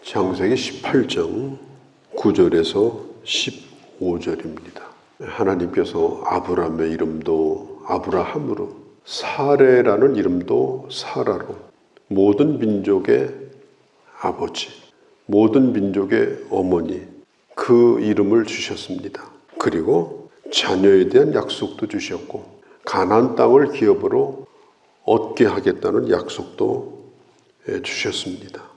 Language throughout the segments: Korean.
창세기 18장 9절에서 15절입니다. 하나님께서 아브람의 이름도 아브라함으로, 사레라는 이름도 사라로, 모든 민족의 아버지, 모든 민족의 어머니, 그 이름을 주셨습니다. 그리고 자녀에 대한 약속도 주셨고, 가나안 땅을 기업으로 얻게 하겠다는 약속도 주셨습니다.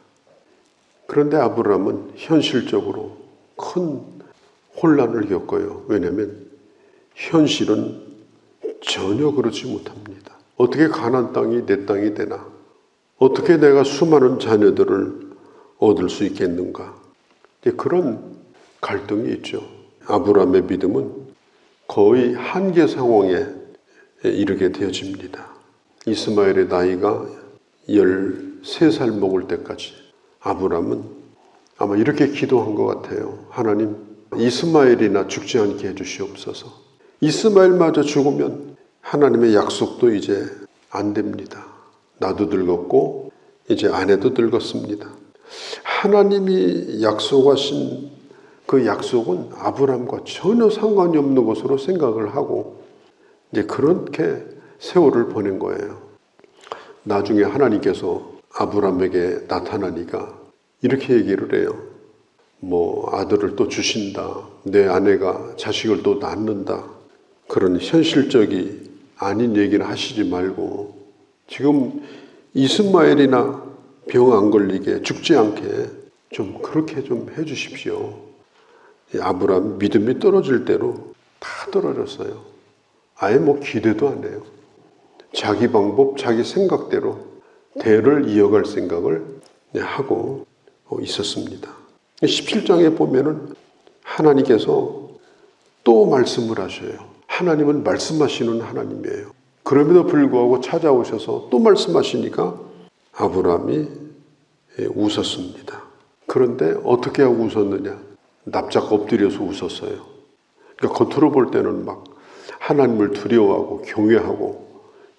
그런데 아브람은 현실적으로 큰 혼란을 겪어요. 왜냐하면 현실은 전혀 그렇지 못합니다. 어떻게 가나안 땅이 내 땅이 되나? 어떻게 내가 수많은 자녀들을 얻을 수 있겠는가? 그런 갈등이 있죠. 아브람의 믿음은 거의 한계 상황에 이르게 되어집니다. 이스마엘의 나이가 13살 먹을 때까지 아브람은 아마 이렇게 기도한 것 같아요. 하나님, 이스마엘이나 죽지 않게 해주시옵소서. 이스마엘마저 죽으면 하나님의 약속도 이제 안 됩니다. 나도 늙었고 이제 아내도 늙었습니다. 하나님이 약속하신 그 약속은 아브람과 전혀 상관이 없는 것으로 생각을 하고 이제 그렇게 세월을 보낸 거예요. 나중에 하나님께서 아브람에게 나타나니까 이렇게 얘기를 해요. 아들을 또 주신다. 내 아내가 자식을 또 낳는다. 그런 현실적이 아닌 얘기를 하시지 말고 지금 이스마엘이나 병 안 걸리게 죽지 않게 좀 그렇게 좀 해주십시오. 아브람 믿음이 떨어질 대로 다 떨어졌어요. 아예 기대도 안 해요. 자기 방법, 자기 생각대로 대를 이어갈 생각을 하고 있었습니다. 17장에 보면은 하나님께서 또 말씀을 하셔요. 하나님은 말씀하시는 하나님이에요. 그럼에도 불구하고 찾아오셔서 또 말씀하시니까 아브람이 웃었습니다. 그런데 어떻게 하고 웃었느냐? 납작 엎드려서 웃었어요. 그러니까 겉으로 볼 때는 막 하나님을 두려워하고 경외하고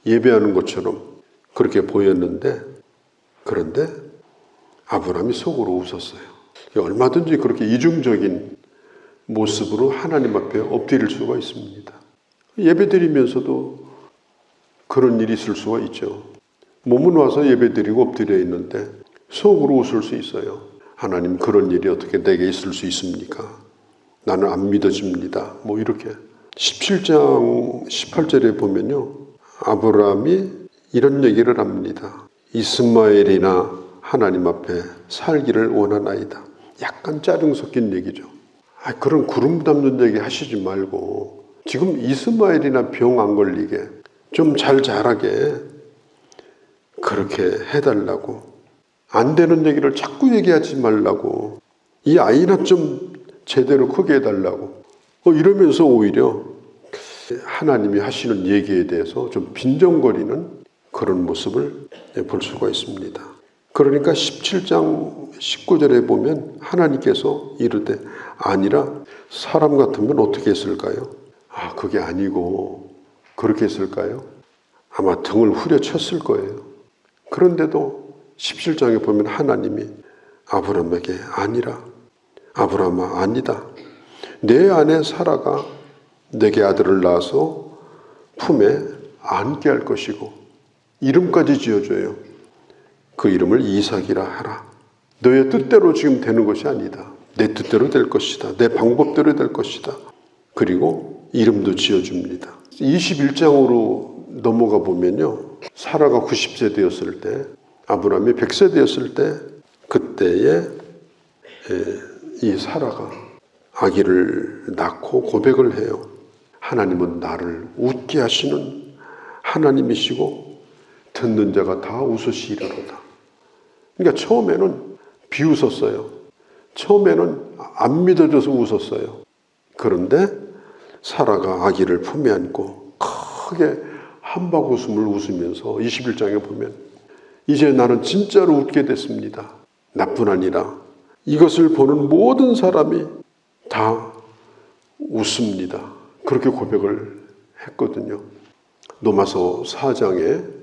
예배하는 것처럼 그렇게 보였는데, 그런데 아브람이 속으로 웃었어요. 얼마든지 그렇게 이중적인 모습으로 하나님 앞에 엎드릴 수가 있습니다. 예배드리면서도 그런 일이 있을 수가 있죠. 몸은 와서 예배드리고 엎드려 있는데 속으로 웃을 수 있어요. 하나님, 그런 일이 어떻게 내게 있을 수 있습니까? 나는 안 믿어집니다. 이렇게 17장 18절에 보면요, 아브람이 이런 얘기를 합니다. 이스마엘이나 하나님 앞에 살기를 원하나이다. 약간 짜증 섞인 얘기죠. 그런 구름 담는 얘기 하시지 말고 지금 이스마엘이나 병 안 걸리게 좀 잘 자라게 그렇게 해달라고, 안 되는 얘기를 자꾸 얘기하지 말라고, 이 아이나 좀 제대로 크게 해달라고 이러면서 오히려 하나님이 하시는 얘기에 대해서 좀 빈정거리는 그런 모습을 볼 수가 있습니다. 그러니까 17장 19절에 보면 하나님께서 이르되 아니라 사람 같으면 어떻게 했을까요? 그게 아니고 그렇게 했을까요? 아마 등을 후려쳤을 거예요. 그런데도 17장에 보면 하나님이 아브람에게 아니라, 아브람아 아니다. 내 아내 사라가 내게 아들을 낳아서 품에 안게 할 것이고 이름까지 지어줘요. 그 이름을 이삭이라 하라. 너의 뜻대로 지금 되는 것이 아니다. 내 뜻대로 될 것이다. 내 방법대로 될 것이다. 그리고 이름도 지어줍니다. 21장으로 넘어가 보면요, 사라가 90세 되었을 때, 아브람이 100세 되었을 때, 그때에 이 사라가 아기를 낳고 고백을 해요. 하나님은 나를 웃게 하시는 하나님이시고 듣는 자가 다 웃으시리로다. 그러니까 처음에는 비웃었어요. 처음에는 안 믿어져서 웃었어요. 그런데 사라가 아기를 품에 안고 크게 한박 웃음을 웃으면서 21장에 보면 이제 나는 진짜로 웃게 됐습니다. 나뿐 아니라 이것을 보는 모든 사람이 다 웃습니다. 그렇게 고백을 했거든요. 로마서 4장에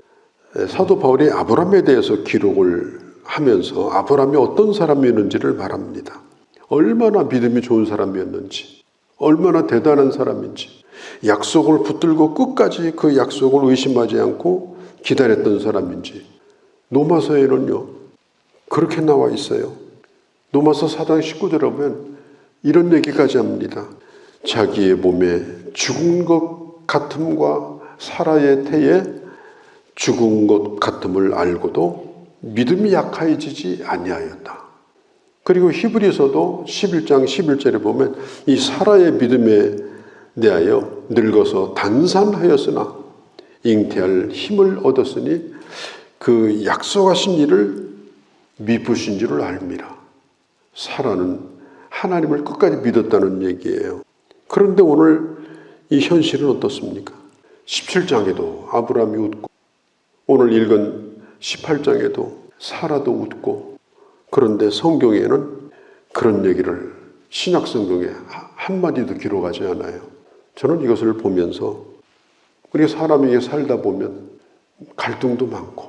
사도 바울이 아브람에 대해서 기록을 하면서 아브라함이 어떤 사람이었는지를 말합니다. 얼마나 믿음이 좋은 사람이었는지, 얼마나 대단한 사람인지, 약속을 붙들고 끝까지 그 약속을 의심하지 않고 기다렸던 사람인지. 로마서에는요 그렇게 나와 있어요. 로마서 4장 19절에 보면 이런 얘기까지 합니다. 자기의 몸에 죽은 것 같음과 사라의 태에 죽은 것 같음을 알고도 믿음이 약해지지 아니하였다. 그리고 히브리서도 11장 11절에 보면 이 사라의 믿음에 대하여 늙어서 단산하였으나 잉태할 힘을 얻었으니 그 약속하신 일을 미쁘신 줄을 알미라. 사라는 하나님을 끝까지 믿었다는 얘기예요. 그런데 오늘 이 현실은 어떻습니까? 17장에도 아브라함이 웃고 오늘 읽은 18장에도 사라도 웃고, 그런데 성경에는 그런 얘기를 신약 성경에 한마디도 기록하지 않아요. 저는 이것을 보면서 우리가 사람에게 살다 보면 갈등도 많고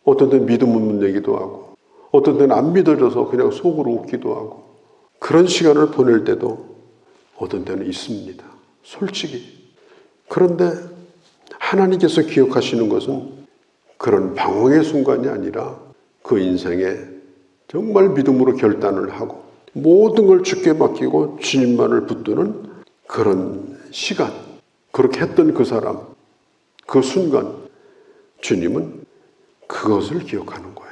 어떤 때는 믿음 없는 얘기도 하고 어떤 때는 안 믿어져서 그냥 속으로 웃기도 하고 그런 시간을 보낼 때도 어떤 때는 있습니다. 솔직히. 그런데 하나님께서 기억하시는 것은 그런 방황의 순간이 아니라 그 인생에 정말 믿음으로 결단을 하고 모든 걸 주께 맡기고 주님만을 붙드는 그런 시간, 그렇게 했던 그 사람, 그 순간 주님은 그것을 기억하는 거예요.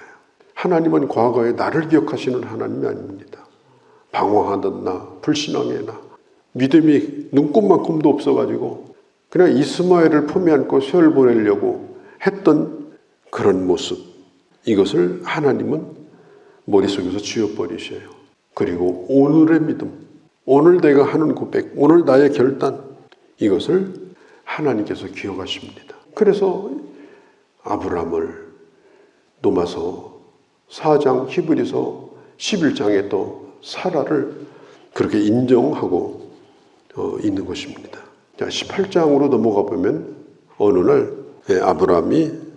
하나님은 과거에 나를 기억하시는 하나님이 아닙니다. 방황하던 나, 불신앙의 나, 믿음이 눈꼽만큼도 없어가지고 그냥 이스마엘을 품에 안고 세월 보내려고 했던 그런 모습, 이것을 하나님은 머릿속에서 지워버리셔요. 그리고 오늘의 믿음, 오늘 내가 하는 고백, 오늘 나의 결단, 이것을 하나님께서 기억하십니다. 그래서 아브라함을 로마서 4장, 히브리서 11장에 또 사라를 그렇게 인정하고 있는 것입니다. 자, 18장으로 넘어가 보면 어느 날 아브라함이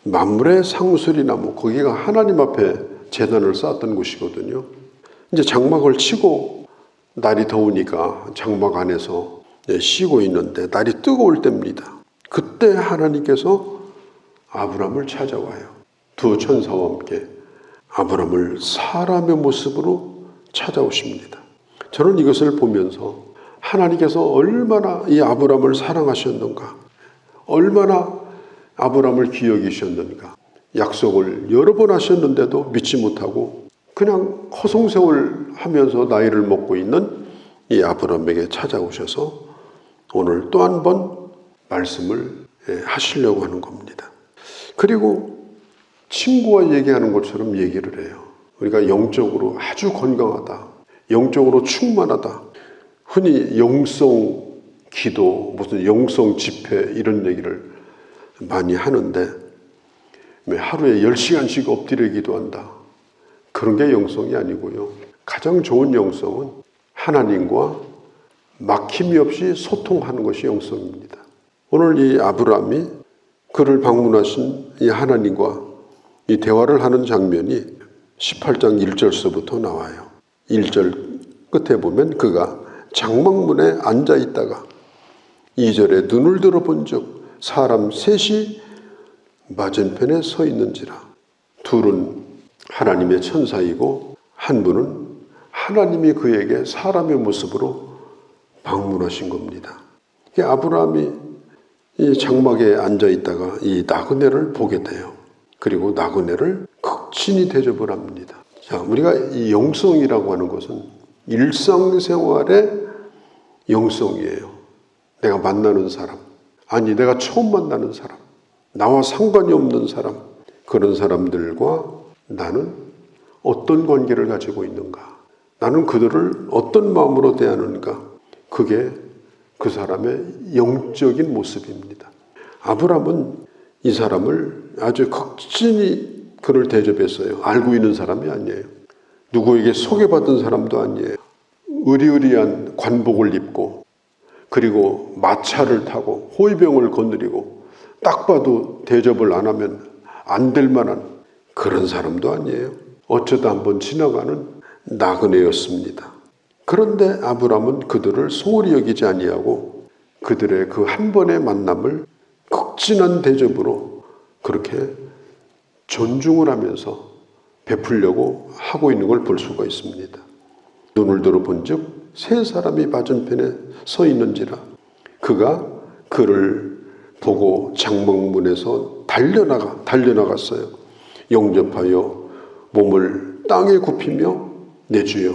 mamre 상수리 나무, 거기가 하나님 앞에 제단을 쌓았던 곳이거든요. 이제 장막을 치고 날이 더우니까 장막 안에서 쉬고 있는데 날이 뜨거울 때입니다. 그때 하나님께서 아브라함을 찾아와요. 두 천사와 함께 아브라함을 사람의 모습으로 찾아오십니다. 저는 이것을 보면서 하나님께서 얼마나 이 아브라함을 사랑하셨는가, 얼마나 아브라함을 기억이셨는가. 약속을 여러 번 하셨는데도 믿지 못하고 그냥 허송세월 하면서 나이를 먹고 있는 이 아브라함에게 찾아오셔서 오늘 또 한 번 말씀을 하시려고 하는 겁니다. 그리고 친구와 얘기하는 것처럼 얘기를 해요. 우리가 영적으로 아주 건강하다, 영적으로 충만하다, 흔히 영성 기도, 무슨 영성 집회 이런 얘기를 많이 하는데 하루에 10시간씩 엎드려 기도한다, 그런 게 영성이 아니고요. 가장 좋은 영성은 하나님과 막힘이 없이 소통하는 것이 영성입니다. 오늘 이 아브라함이 그를 방문하신 이 하나님과 이 대화를 하는 장면이 18장 1절서부터 나와요. 1절 끝에 보면 그가 장막문에 앉아 있다가 2절에 눈을 들어본 적 사람 셋이 맞은편에 서 있는지라. 둘은 하나님의 천사이고 한 분은 하나님이 그에게 사람의 모습으로 방문하신 겁니다. 이 아브라함이 이 장막에 앉아 있다가 이 나그네를 보게 돼요. 그리고 나그네를 극진히 대접을 합니다. 자, 우리가 이 영성이라고 하는 것은 일상생활의 영성이에요. 내가 만나는 사람, 아니 내가 처음 만나는 사람, 나와 상관이 없는 사람, 그런 사람들과 나는 어떤 관계를 가지고 있는가, 나는 그들을 어떤 마음으로 대하는가, 그게 그 사람의 영적인 모습입니다. 아브라함은 이 사람을 아주 극진히 그를 대접했어요. 알고 있는 사람이 아니에요. 누구에게 소개받은 사람도 아니에요. 의리의리한 관복을 입고 그리고 마차를 타고 호위병을 거느리고 딱 봐도 대접을 안 하면 안 될 만한 그런 사람도 아니에요. 어쩌다 한번 지나가는 나그네였습니다. 그런데 아브라함은 그들을 소홀히 여기지 아니하고 그들의 그 한 번의 만남을 극진한 대접으로 그렇게 존중을 하면서 베풀려고 하고 있는 걸 볼 수가 있습니다. 눈을 들어본즉 세 사람이 맞은편에 서 있는지라 그가 그를 보고 장막문에서 달려나갔어요. 영접하여 몸을 땅에 굽히며 내 주여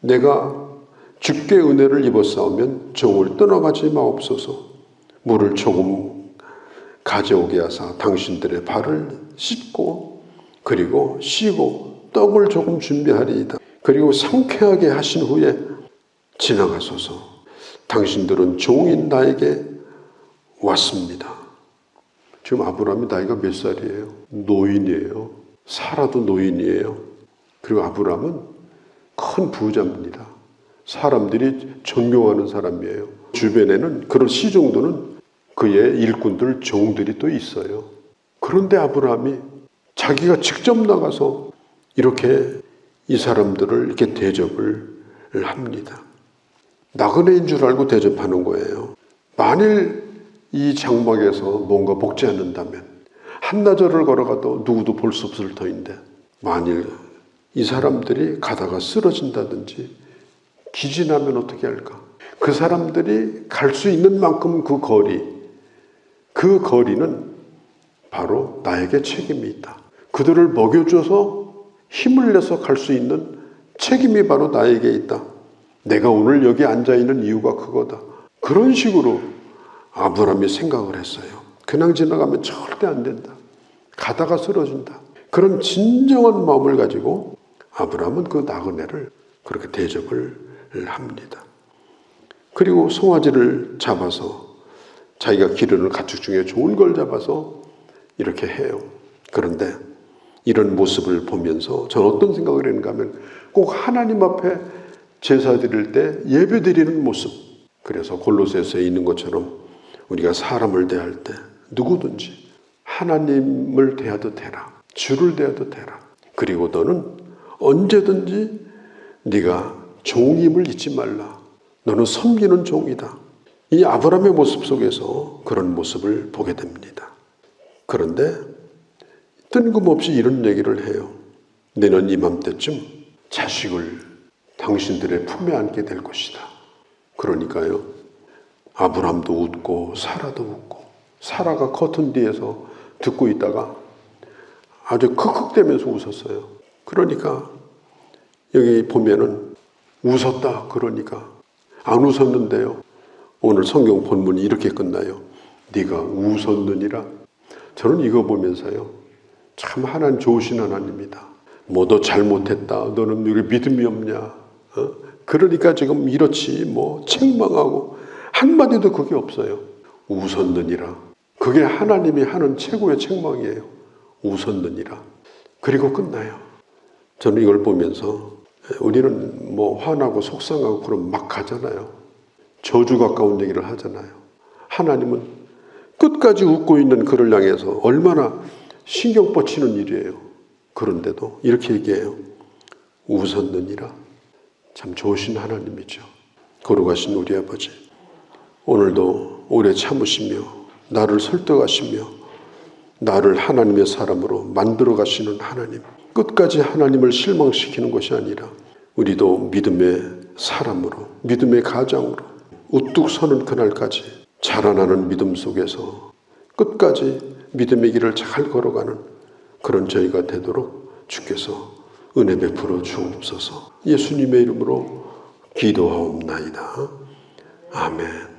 내가 주께 은혜를 입었사오면 종을 떠나가지 마옵소서. 물을 조금 가져오게 하사 당신들의 발을 씻고 그리고 쉬고 떡을 조금 준비하리이다. 그리고 상쾌하게 하신 후에 지나가소서. 당신들은 종인 나에게 왔습니다. 지금 아브라함이 나이가 몇 살이에요? 노인이에요. 사라도 노인이에요. 그리고 아브라함은 큰 부자입니다. 사람들이 존경하는 사람이에요. 주변에는 그런 시종도는 그의 일꾼들, 종들이 또 있어요. 그런데 아브라함이 자기가 직접 나가서 이렇게 이 사람들을 이렇게 대접을 합니다. 나그네인 줄 알고 대접하는 거예요. 만일 이 장막에서 뭔가 먹지 않는다면 한나절을 걸어가도 누구도 볼 수 없을 터인데 만일 이 사람들이 가다가 쓰러진다든지 기진하면 어떻게 할까? 그 사람들이 갈 수 있는 만큼 그 거리는 바로 나에게 책임이 있다. 그들을 먹여줘서 힘을 내서 갈 수 있는 책임이 바로 나에게 있다. 내가 오늘 여기 앉아있는 이유가 그거다. 그런 식으로 아브라함이 생각을 했어요. 그냥 지나가면 절대 안 된다. 가다가 쓰러진다. 그런 진정한 마음을 가지고 아브라함은 그 나그네를 그렇게 대접을 합니다. 그리고 송아지를 잡아서 자기가 기르는 가축 중에 좋은 걸 잡아서 이렇게 해요. 그런데 이런 모습을 보면서 저는 어떤 생각을 했는가 하면 꼭 하나님 앞에 제사 드릴 때 예배 드리는 모습. 그래서 골로새서에 있는 것처럼 우리가 사람을 대할 때 누구든지 하나님을 대하도 되라. 주를 대하도 되라. 그리고 너는 언제든지 네가 종임을 잊지 말라. 너는 섬기는 종이다. 이 아브라함의 모습 속에서 그런 모습을 보게 됩니다. 그런데 뜬금없이 이런 얘기를 해요. 내년 이맘때쯤 자식을 당신들의 품에 안게 될 것이다. 그러니까요. 아브라함도 웃고 사라도 웃고 사라가 커튼 뒤에서 듣고 있다가 아주 컥컥대면서 웃었어요. 그러니까 여기 보면은 웃었다 그러니까 안 웃었는데요. 오늘 성경 본문이 이렇게 끝나요. 네가 웃었느니라. 저는 이거 보면서요. 참 하나님 좋으신 하나님이다. 뭐 너 잘못했다. 너는 여기 믿음이 없냐. 그러니까 지금 이렇지 뭐 책망하고 한마디도 그게 없어요. 웃었느니라. 그게 하나님이 하는 최고의 책망이에요. 웃었느니라. 그리고 끝나요. 저는 이걸 보면서 우리는 뭐 화나고 속상하고 그럼 막 가잖아요. 저주 가까운 얘기를 하잖아요. 하나님은 끝까지 웃고 있는 그를 향해서 얼마나 신경 뻗치는 일이에요. 그런데도 이렇게 얘기해요. 웃었느니라. 참 좋으신 하나님이죠. 거룩하신 우리 아버지. 오늘도 오래 참으시며 나를 설득하시며 나를 하나님의 사람으로 만들어 가시는 하나님. 끝까지 하나님을 실망시키는 것이 아니라 우리도 믿음의 사람으로 믿음의 가장으로 우뚝 서는 그날까지 자라나는 믿음 속에서 끝까지 믿음의 길을 잘 걸어가는 그런 저희가 되도록 주께서 은혜 베풀어 주옵소서. 예수님의 이름으로 기도하옵나이다. 아멘.